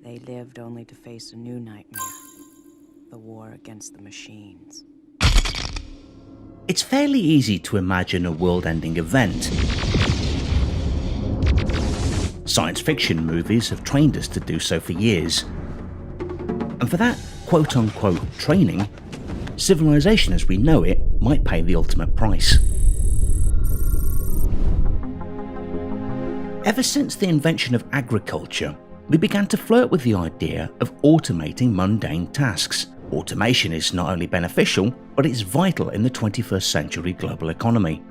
They lived only to face a new nightmare, the war against the machines. It's fairly easy to imagine a world-ending event. Science fiction movies have trained us to do so for years. And for that quote-unquote training, civilization as we know it might pay the ultimate price. Ever since the invention of agriculture, we began to flirt with the idea of automating mundane tasks. Automation is not only beneficial, but it's vital in the 21st century global economy.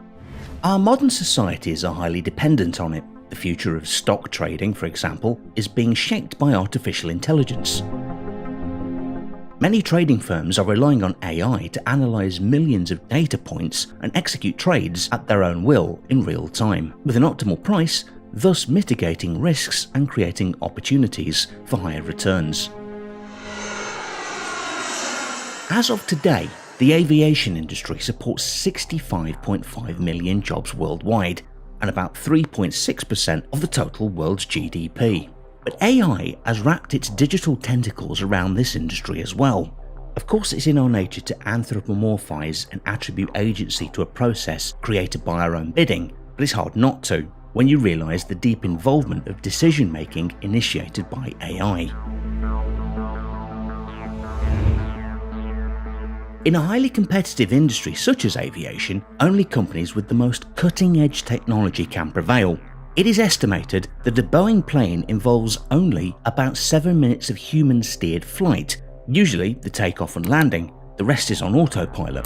Our modern societies are highly dependent on it. The future of stock trading, for example, is being shaped by artificial intelligence. Many trading firms are relying on AI to analyze millions of data points and execute trades at their own will in real time, with an optimal price, thus mitigating risks and creating opportunities for higher returns. As of today, the aviation industry supports 65.5 million jobs worldwide, and about 3.6% of the total world's GDP. But AI has wrapped its digital tentacles around this industry as well. Of course, it's in our nature to anthropomorphize and attribute agency to a process created by our own bidding, but it's hard not to when you realize the deep involvement of decision-making initiated by AI. In a highly competitive industry such as aviation, only companies with the most cutting-edge technology can prevail. It is estimated that a Boeing plane involves only about 7 minutes of human-steered flight, usually the takeoff and landing. The rest is on autopilot.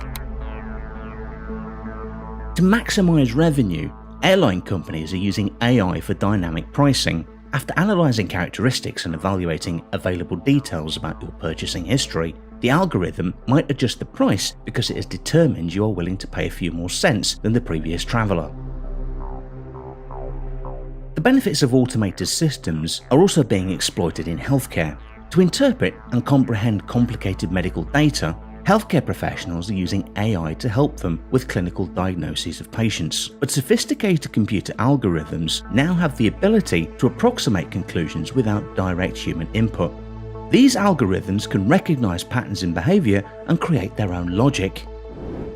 To maximize revenue, airline companies are using AI for dynamic pricing. After analyzing characteristics and evaluating available details about your purchasing history, the algorithm might adjust the price because it has determined you are willing to pay a few more cents than the previous traveller. The benefits of automated systems are also being exploited in healthcare. To interpret and comprehend complicated medical data, healthcare professionals are using AI to help them with clinical diagnoses of patients. But sophisticated computer algorithms now have the ability to approximate conclusions without direct human input. These algorithms can recognize patterns in behavior and create their own logic.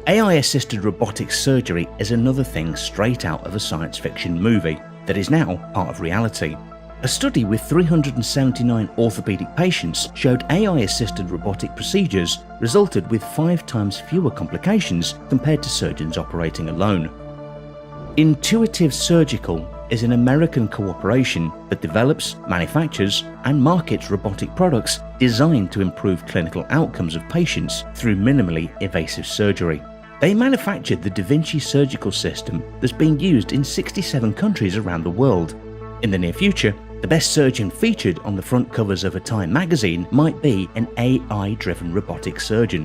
AI-assisted robotic surgery is another thing straight out of a science fiction movie that is now part of reality. A study with 379 orthopedic patients showed AI-assisted robotic procedures resulted with 5 times fewer complications compared to surgeons operating alone. Intuitive Surgical is an American corporation that develops, manufactures, and markets robotic products designed to improve clinical outcomes of patients through minimally invasive surgery. They manufactured the Da Vinci surgical system that's being used in 67 countries around the world. In the near future, the best surgeon featured on the front covers of a Time magazine might be an AI-driven robotic surgeon.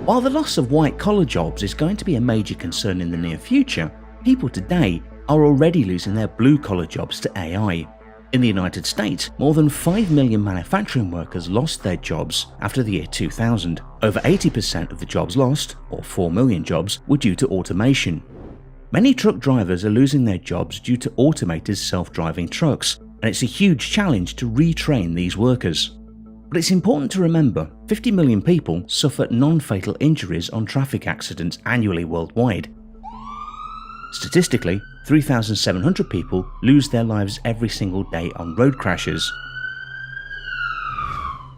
While the loss of white-collar jobs is going to be a major concern in the near future, people today are already losing their blue-collar jobs to AI. In the United States, more than 5 million manufacturing workers lost their jobs after the year 2000. Over 80% of the jobs lost, or 4 million jobs, were due to automation. Many truck drivers are losing their jobs due to automated self-driving trucks, and it's a huge challenge to retrain these workers. But it's important to remember, 50 million people suffer non-fatal injuries on traffic accidents annually worldwide. Statistically, 3,700 people lose their lives every single day on road crashes.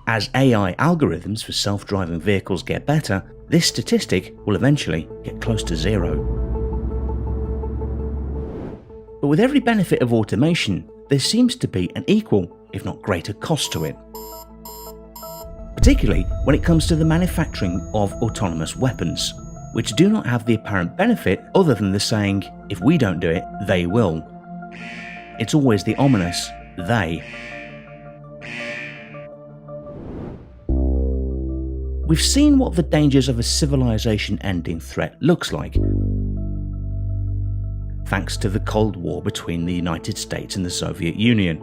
As AI algorithms for self-driving vehicles get better, this statistic will eventually get close to zero. But with every benefit of automation, there seems to be an equal, if not greater, cost to it. Particularly when it comes to the manufacturing of autonomous weapons, which do not have the apparent benefit other than the saying, if we don't do it, they will. It's always the ominous they. We've seen what the dangers of a civilization-ending threat looks like, thanks to the Cold War between the United States and the Soviet Union.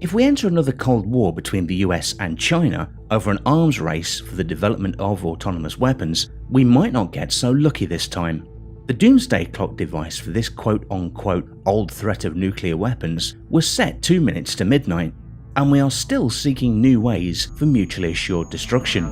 If we enter another Cold War between the US and China over an arms race for the development of autonomous weapons, we might not get so lucky this time. The doomsday clock device for this quote-unquote old threat of nuclear weapons was set 2 minutes to midnight. and we are still seeking new ways for mutually assured destruction.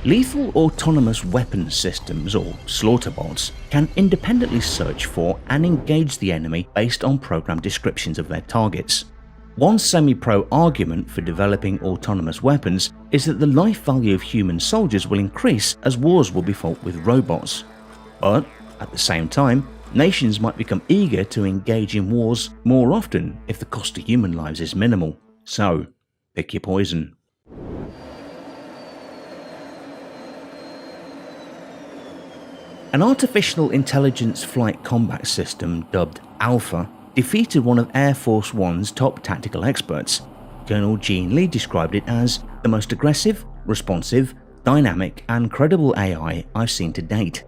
Lethal autonomous weapons systems, or slaughterbots, can independently search for and engage the enemy based on program descriptions of their targets. One semi-pro argument for developing autonomous weapons is that the life value of human soldiers will increase as wars will be fought with robots. But, at the same time, nations might become eager to engage in wars more often if the cost to human lives is minimal. So, pick your poison. An artificial intelligence flight combat system dubbed Alpha defeated one of Air Force One's top tactical experts. Colonel Gene Lee described it as the most aggressive, responsive, dynamic and credible AI I've seen to date.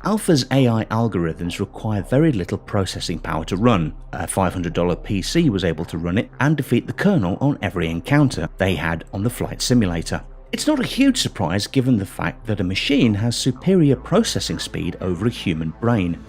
Alpha's AI algorithms require very little processing power to run. A $500 PC was able to run it and defeat the colonel on every encounter they had on the flight simulator. It's not a huge surprise given the fact that a machine has superior processing speed over a human brain.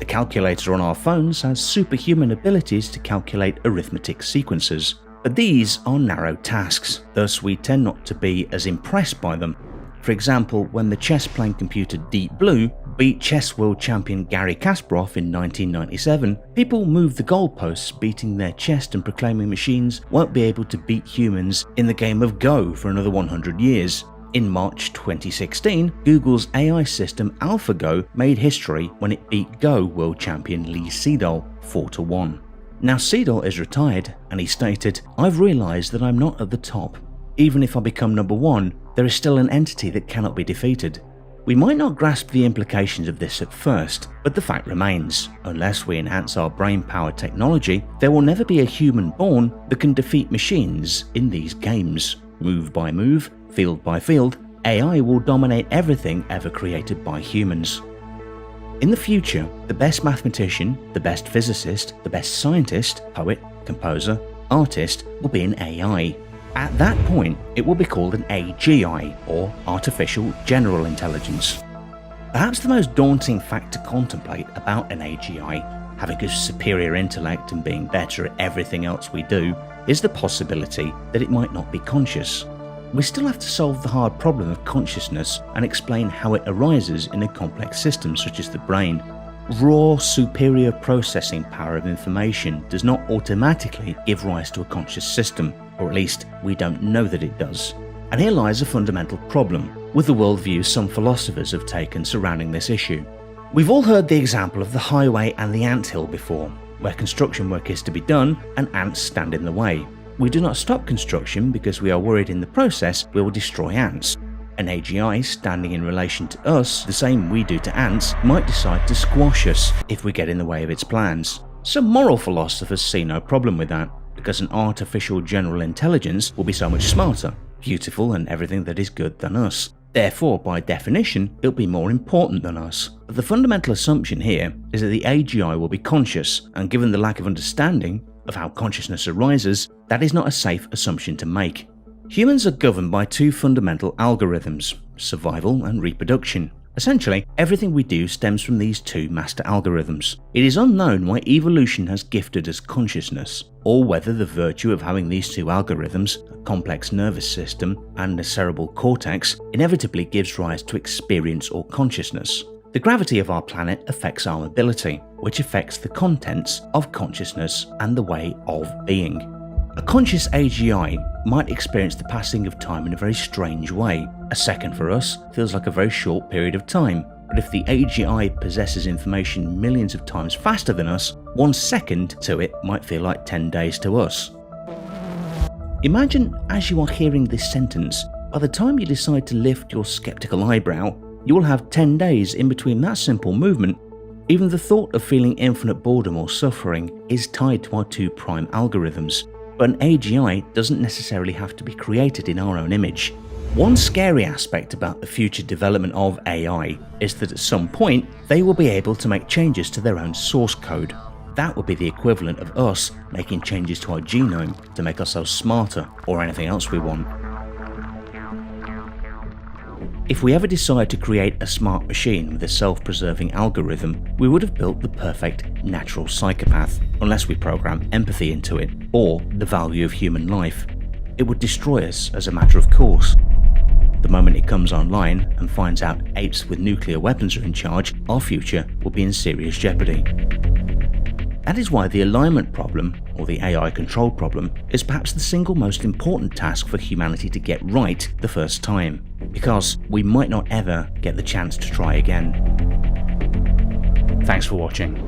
The calculator on our phones has superhuman abilities to calculate arithmetic sequences, but these are narrow tasks, thus we tend not to be as impressed by them. For example, when the chess-playing computer Deep Blue beat chess world champion Garry Kasparov in 1997, people moved the goalposts, beating their chest and proclaiming machines won't be able to beat humans in the game of Go for another 100 years. In March 2016, Google's AI system AlphaGo made history when it beat Go world champion Lee Sedol 4-1. Now Sedol is retired, and he stated, "I've realised that I'm not at the top. Even if I become number one, there is still an entity that cannot be defeated." We might not grasp the implications of this at first, but the fact remains, unless we enhance our brain-powered technology, there will never be a human born that can defeat machines in these games. Move by move, field by field, AI will dominate everything ever created by humans. In the future, the best mathematician, the best physicist, the best scientist, poet, composer, artist will be an AI. At that point, it will be called an AGI, or Artificial General Intelligence. Perhaps the most daunting fact to contemplate about an AGI, having a superior intellect and being better at everything else we do, is the possibility that it might not be conscious. We still have to solve the hard problem of consciousness and explain how it arises in a complex system such as the brain. Raw, superior processing power of information does not automatically give rise to a conscious system, or at least we don't know that it does. And here lies a fundamental problem with the worldview some philosophers have taken surrounding this issue. We've all heard the example of the highway and the anthill before, where construction work is to be done and ants stand in the way. We do not stop construction because we are worried in the process we will destroy ants. An AGI standing in relation to us, the same we do to ants, might decide to squash us if we get in the way of its plans. Some moral philosophers see no problem with that, because an artificial general intelligence will be so much smarter, beautiful and everything that is good than us. Therefore, by definition, it'll be more important than us. But the fundamental assumption here is that the AGI will be conscious, and given the lack of understanding of how consciousness arises, that is not a safe assumption to make. Humans are governed by two fundamental algorithms, survival and reproduction. Essentially, everything we do stems from these two master algorithms. It is unknown why evolution has gifted us consciousness, or whether the virtue of having these two algorithms, a complex nervous system and a cerebral cortex, inevitably gives rise to experience or consciousness. The gravity of our planet affects our mobility, which affects the contents of consciousness and the way of being. A conscious AGI might experience the passing of time in a very strange way. A second for us feels like a very short period of time, but if the AGI possesses information millions of times faster than us, 1 second to it might feel like 10 days to us. Imagine as you are hearing this sentence, by the time you decide to lift your skeptical eyebrow, you will have 10 days in between that simple movement. Even the thought of feeling infinite boredom or suffering is tied to our two prime algorithms. But an AGI doesn't necessarily have to be created in our own image. One scary aspect about the future development of AI is that at some point they will be able to make changes to their own source code. That would be the equivalent of us making changes to our genome to make ourselves smarter or anything else we want. If we ever decide to create a smart machine with a self-preserving algorithm, we would have built the perfect natural psychopath, unless we program empathy into it, or the value of human life. It would destroy us as a matter of course. The moment it comes online and finds out apes with nuclear weapons are in charge, our future will be in serious jeopardy. That is why the alignment problem, or the AI control problem, is perhaps the single most important task for humanity to get right the first time, because we might not ever get the chance to try again. Thanks for watching.